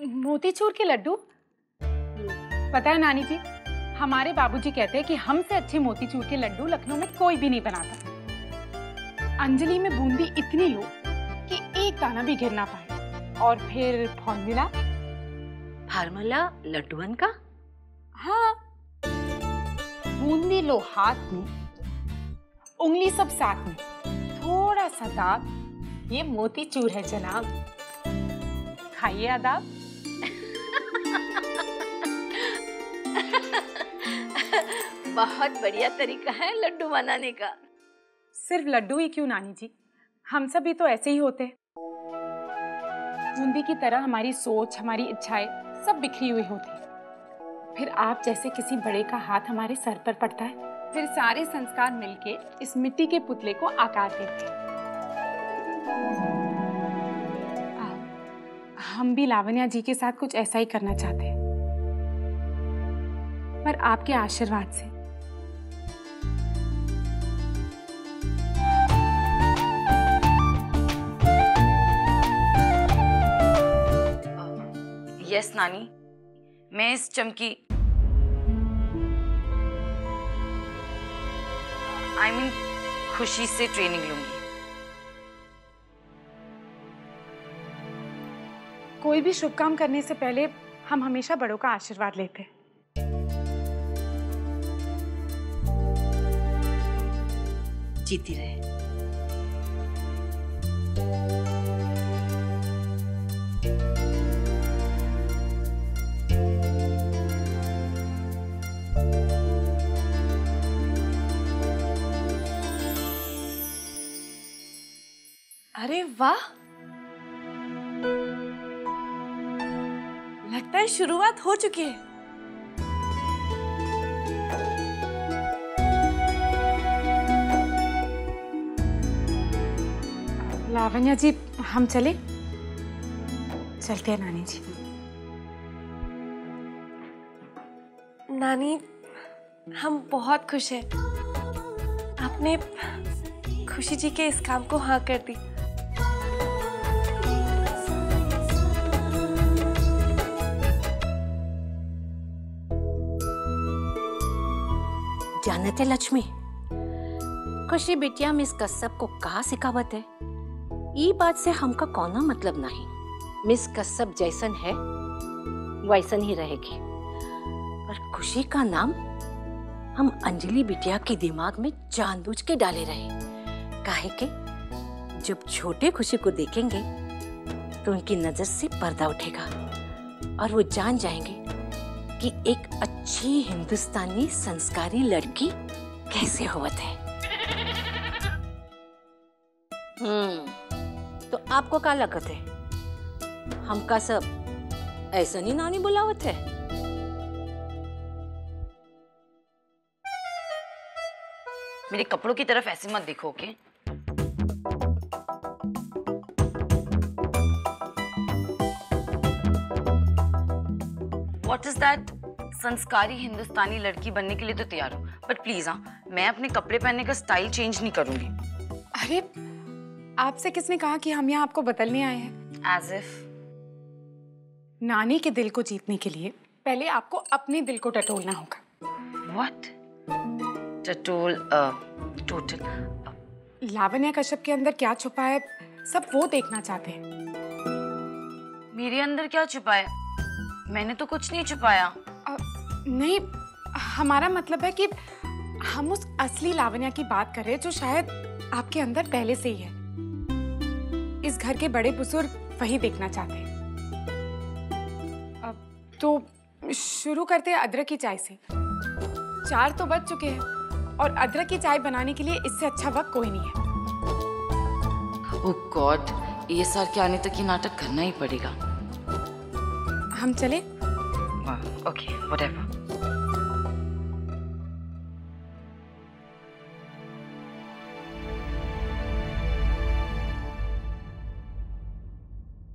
मोतीचूर के लड्डू? पता है नानी जी, हमारे बाबूजी कहते हैं कि हमसे अच्छे मोतीचूर के लड्डू लखनऊ में कोई भी नहीं बनाता। अंजलि में बूंदी इतनी लो कि एक दाना भी गिर ना पाए, और फिर फॉर्मूला। फार्मूला लड्डूअन का? हाँ, बूंदी लो हाथ में, उंगली सब साथ में, थोड़ा सा दाब, ये मोतीचूर है जनाब। खाइए आदाब। बहुत बढ़िया तरीका है लड्डू बनाने का। सिर्फ लड्डू ही क्यों नानी जी, हम सब भी तो ऐसे ही होते हैं। बूंदी की तरह हमारी सोच, हमारी इच्छाएं सब बिखरी हुई होती है। फिर आप जैसे किसी बड़े का हाथ हमारे सर पर पड़ता है, फिर सारे संस्कार मिलके इस मिट्टी के पुतले को आकार देते हैं। हम भी लावण्या जी के साथ कुछ ऐसा ही करना चाहते हैं, पर आपके आशीर्वाद से। यस नानी, मैं इस चमकी आई मीन खुशी से ट्रेनिंग लूंगी। कोई भी शुभ काम करने से पहले हम हमेशा बड़ों का आशीर्वाद लेते हैं। जीती रहे। अरे वाह, लगता है शुरुआत हो चुकी है। लावण्या जी, हम चले? चलते हैं नानी जी। नानी, हम बहुत खुश हैं। आपने खुशी जी के इस काम को हाँ कर दी। जानते लक्ष्मी, खुशी बिटिया मिस कश्यप को कहा सिखावत है। ये बात से हमका कौनो मतलब नहीं। मिस कश्यप जैसन है वैसन ही रहेगी, पर खुशी का नाम हम अंजलि बिटिया के दिमाग में जानबूझ के डाले रहे। काहे के जब छोटे खुशी को देखेंगे तो उनकी नजर से पर्दा उठेगा और वो जान जाएंगे कि एक अच्छी हिंदुस्तानी संस्कारी लड़की कैसे होवत है। तो आपको क्या लगत है, हमका सब ऐसा नहीं नानी बुलावत है? मेरे कपड़ों की तरफ ऐसे मत देखो, ओके? What is that? संस्कारी हिंदुस्तानी लड़की बनने के लिए तो तैयार हूँ, बट प्लीज हाँ, मैं अपने कपड़े पहनने का स्टाइल चेंज नहीं करूंगी। अरे, आपसे किसने कहा कि हम यहाँ आपको बदलने आए हैं? As if नानी के दिल को जीतने के लिए पहले आपको अपने दिल को टटोलना होगा। What? टटोल टोटल लावण्या कश्यप के अंदर क्या छुपा है, सब वो देखना चाहते हैं। मेरे अंदर क्या छुपा है? मैंने तो कुछ नहीं छुपाया। नहीं, हमारा मतलब है कि हम उस असली लावण्या की बात कर रहे हैं जो शायद आपके अंदर पहले से ही है। इस घर के बड़े बुजुर्ग वही देखना चाहते हैं। तो शुरू करते हैं अदरक की चाय से। 4 तो बज चुके हैं और अदरक की चाय बनाने के लिए इससे अच्छा वक्त कोई नहीं है। ओह गॉड, ASR के आने तक ये नाटक करना ही पड़ेगा। हम चले? Okay, whatever.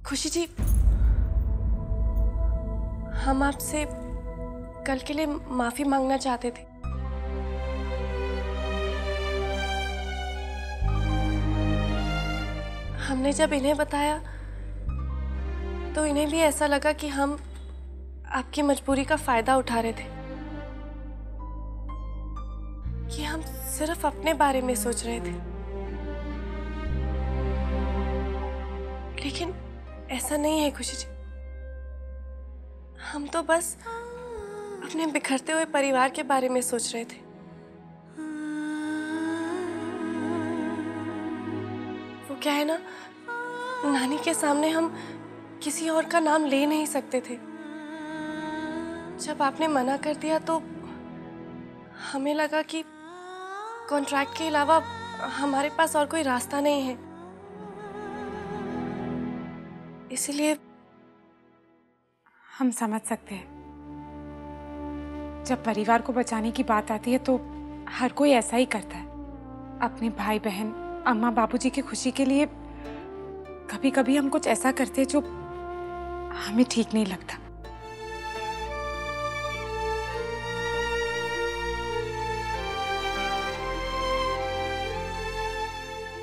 खुशी जी, हम आपसे कल के लिए माफी मांगना चाहते थे। हमने जब इन्हें बताया तो इन्हें भी ऐसा लगा कि हम आपकी मजबूरी का फायदा उठा रहे थे, कि हम सिर्फ अपने बारे में सोच रहे थे। लेकिन ऐसा नहीं है खुशी जी, हम तो बस अपने बिखरते हुए परिवार के बारे में सोच रहे थे। वो क्या है ना, नानी के सामने हम किसी और का नाम ले नहीं सकते थे। जब आपने मना कर दिया तो हमें लगा कि कॉन्ट्रैक्ट के अलावा हमारे पास और कोई रास्ता नहीं है, इसलिए। हम समझ सकते हैं, जब परिवार को बचाने की बात आती है तो हर कोई ऐसा ही करता है। अपने भाई बहन, अम्मा बाबूजी की खुशी के लिए कभी कभी हम कुछ ऐसा करते हैं जो हमें ठीक नहीं लगता।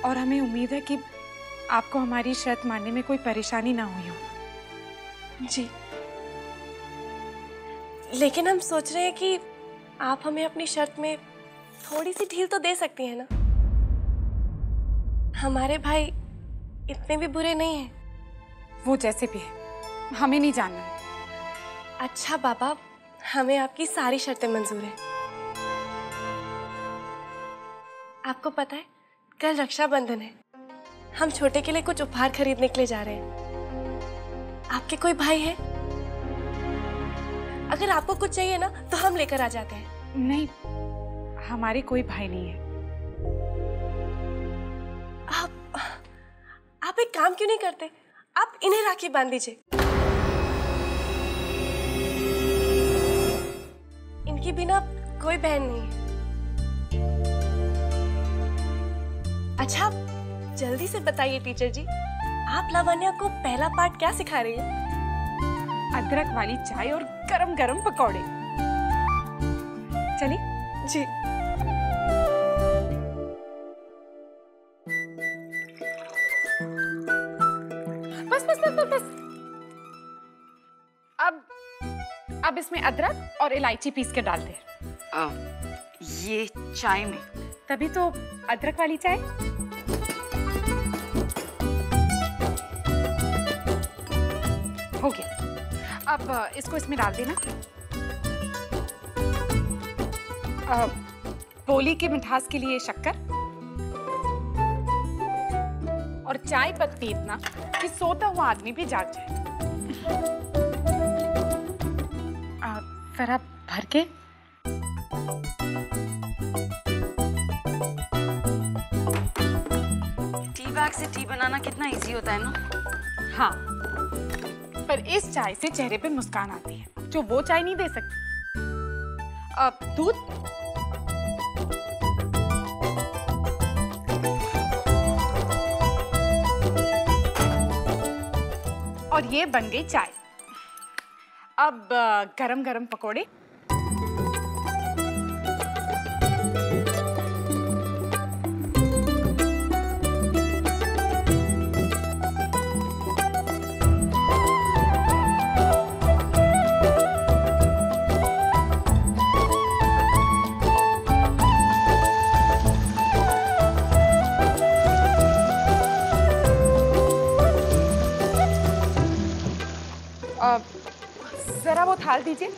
और हमें उम्मीद है कि आपको हमारी शर्त मानने में कोई परेशानी ना हुई हो। जी, लेकिन हम सोच रहे हैं कि आप हमें अपनी शर्त में थोड़ी सी ढील तो दे सकती हैं ना। हमारे भाई इतने भी बुरे नहीं हैं। वो जैसे भी है, हमें नहीं जानना है। अच्छा बाबा, हमें आपकी सारी शर्तें मंजूर हैं। आपको पता है, कल रक्षाबंधन है। हम छोटे के लिए कुछ उपहार खरीदने के लिए जा रहे हैं। आपके कोई भाई है? अगर आपको कुछ चाहिए ना तो हम लेकर आ जाते हैं। नहीं, हमारे कोई भाई नहीं है। आप एक काम क्यों नहीं करते, आप इन्हें राखी बांध दीजिए। इनकी बिना कोई बहन नहीं है। अच्छा, जल्दी से बताइए टीचर जी, आप लावण्या को पहला पाठ क्या सिखा रही हैं? अदरक वाली चाय और गरम गरम पकौड़े। चलिए। जी। बस बस बस बस बस। अब इसमें अदरक और इलायची पीस के डालते हैं। ये चाय में? तभी तो अदरक वाली चाय। हो गया। अब इसको इसमें डाल देना। बोली की मिठास के लिए शक्कर और चाय पत्ती इतना कि सोता हुआ आदमी भी जाग जाए। जरा भर के। टी बैग से टी बनाना कितना इजी होता है ना। हाँ, पर इस चाय से चेहरे पे मुस्कान आती है जो वो चाय नहीं दे सकती। अब दूध, और ये बन गई चाय। अब गरम गरम पकोड़े। जरा वो थाल दीजिए।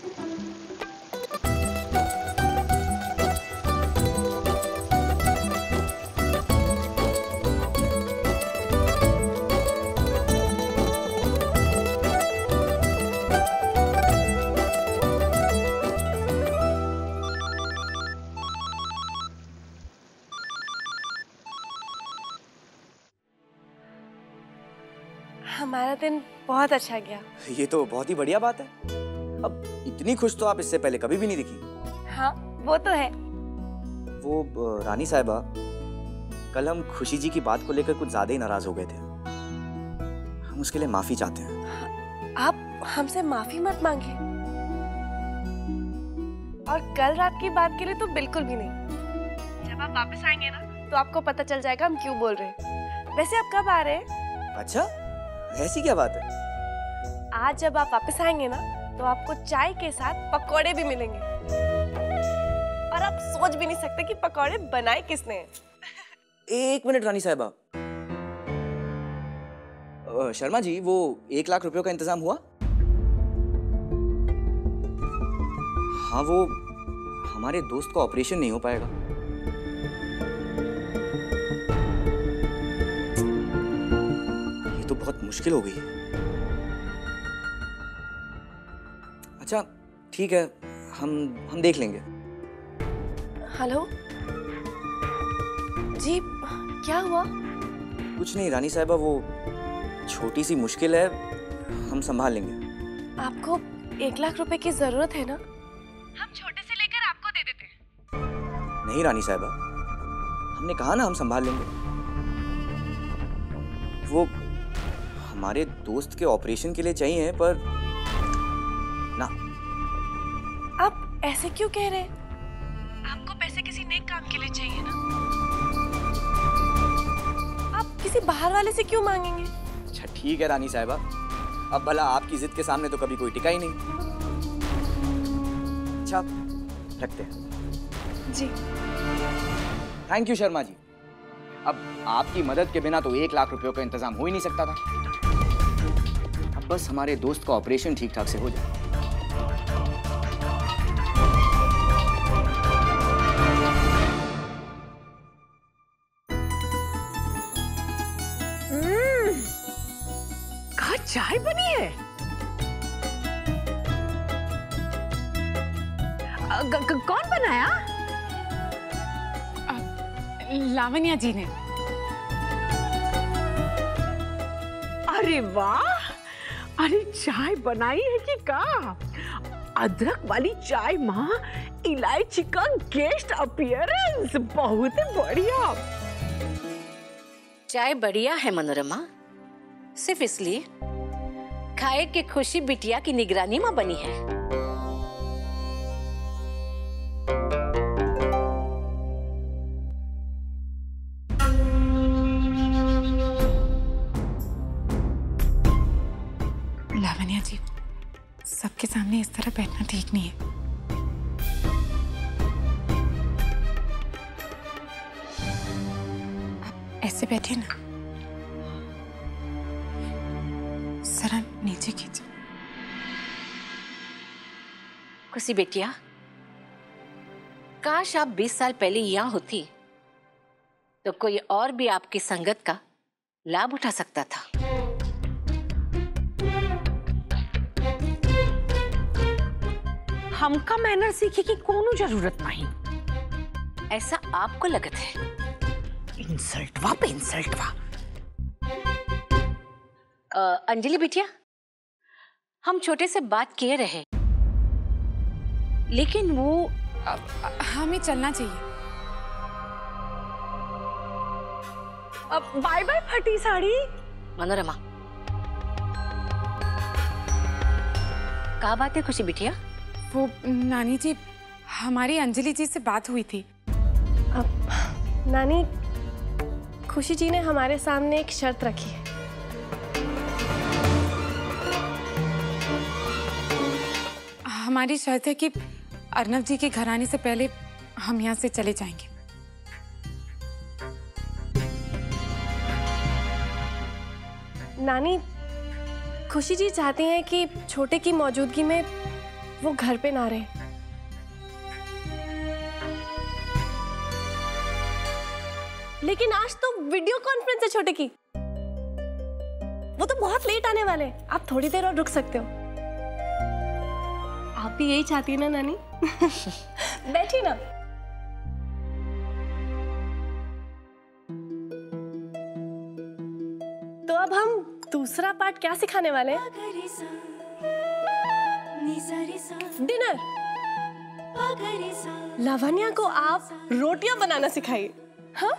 हमारा दिन बहुत अच्छा गया। ये तो बहुत ही बढ़िया बात है। अब इतनी खुश तो आप इससे पहले कभी भी नहीं दिखी। हाँ, वो तो है। वो रानी साहिबा, कल हम खुशी जी की बात को लेकर कुछ ज्यादा ही नाराज हो गए थे। हम उसके लिए माफी चाहते हैं। आप हमसे माफी मत मांगे, और कल रात की बात के लिए तो बिल्कुल भी नहीं। जब आप वापस आएंगे ना तो आपको पता चल जाएगा हम क्यों बोल रहे हैं। वैसे आप कब आ रहे हैं? अच्छा, ऐसी क्या बात है? आज जब आप वापस आएंगे ना तो आपको चाय के साथ पकौड़े भी मिलेंगे, और आप सोच भी नहीं सकते कि पकौड़े बनाए किसने। एक मिनट रानी साहिबा, शर्मा जी, वो 1 लाख रुपयों का इंतजाम हुआ? हाँ, वो हमारे दोस्त का ऑपरेशन नहीं हो पाएगा। ये तो बहुत मुश्किल हो गई। अच्छा ठीक है, हम देख लेंगे। हेलो जी, क्या हुआ? कुछ नहीं रानी साहिबा, वो छोटी सी मुश्किल है, हम संभाल लेंगे। आपको 1 लाख रुपए की जरूरत है ना? हम छोटे से लेकर आपको दे देते हैं। नहीं रानी साहिबा, हमने कहा ना हम संभाल लेंगे। वो हमारे दोस्त के ऑपरेशन के लिए चाहिए, पर ना। आप ऐसे क्यों कह रहे हैं? आपको पैसे किसी नेक काम के लिए चाहिए ना? आप किसी बाहर वाले से क्यों मांगेंगे? अच्छा ठीक है रानी साहिबा, अब भला आपकी जिद के सामने तो कभी कोई टिका ही नहीं। अच्छा रखते हैं। जी थैंक यू शर्मा जी। अब आपकी मदद के बिना तो 1 लाख रुपयों का इंतजाम हो ही नहीं सकता था। अब बस हमारे दोस्त का ऑपरेशन ठीक ठाक से हो जाए। कहाँ चाय बनी है? कौन बनाया? लावण्या जी ने। अरे वाह, अरे चाय बनाई है कि का? अदरक वाली चाय माँ, इलायची का गेस्ट अपीयरेंस, बहुत बढ़िया। चाय बढ़िया है मनोरमा, सिर्फ इसलिए खाए के खुशी बिटिया की निगरानी में बनी है। लावण्या जी, सबके सामने इस तरह बैठना ठीक नहीं है। आप ऐसे बैठे ना, जरा नीचे खींचो। खुशी बेटिया, काश आप 20 साल पहले यहाँ होती तो कोई और भी आपकी संगत का लाभ उठा सकता था। हमका मैनर सीखे की कोनो जरूरत नहीं, ऐसा आपको लगत है। इंसल्टवा पे इंसल्टवा। अंजलि बिटिया, हम छोटे से बात किए रहे, लेकिन वो हमें चलना चाहिए। अब बाय बाय फटी साड़ी। मनोरमा, क्या बात है खुशी बिटिया? वो नानी जी, हमारी अंजलि जी से बात हुई थी। अब नानी, खुशी जी ने हमारे सामने एक शर्त रखी है। हमारी शर्त है कि अर्नव जी के घर आने से पहले हम यहाँ से चले जाएंगे। नानी, खुशी जी चाहती हैं कि छोटे की मौजूदगी में वो घर पे ना रहे। लेकिन आज तो वीडियो कॉन्फ्रेंस है छोटे की, वो तो बहुत लेट आने वाले। आप थोड़ी देर और रुक सकते हो। आप भी यही चाहती है ना नानी? बैठी ना। तो अब हम दूसरा पार्ट क्या सिखाने वाले हैं? डिनर। लावण्या को आप रोटियां बनाना सिखाइए। हाँ?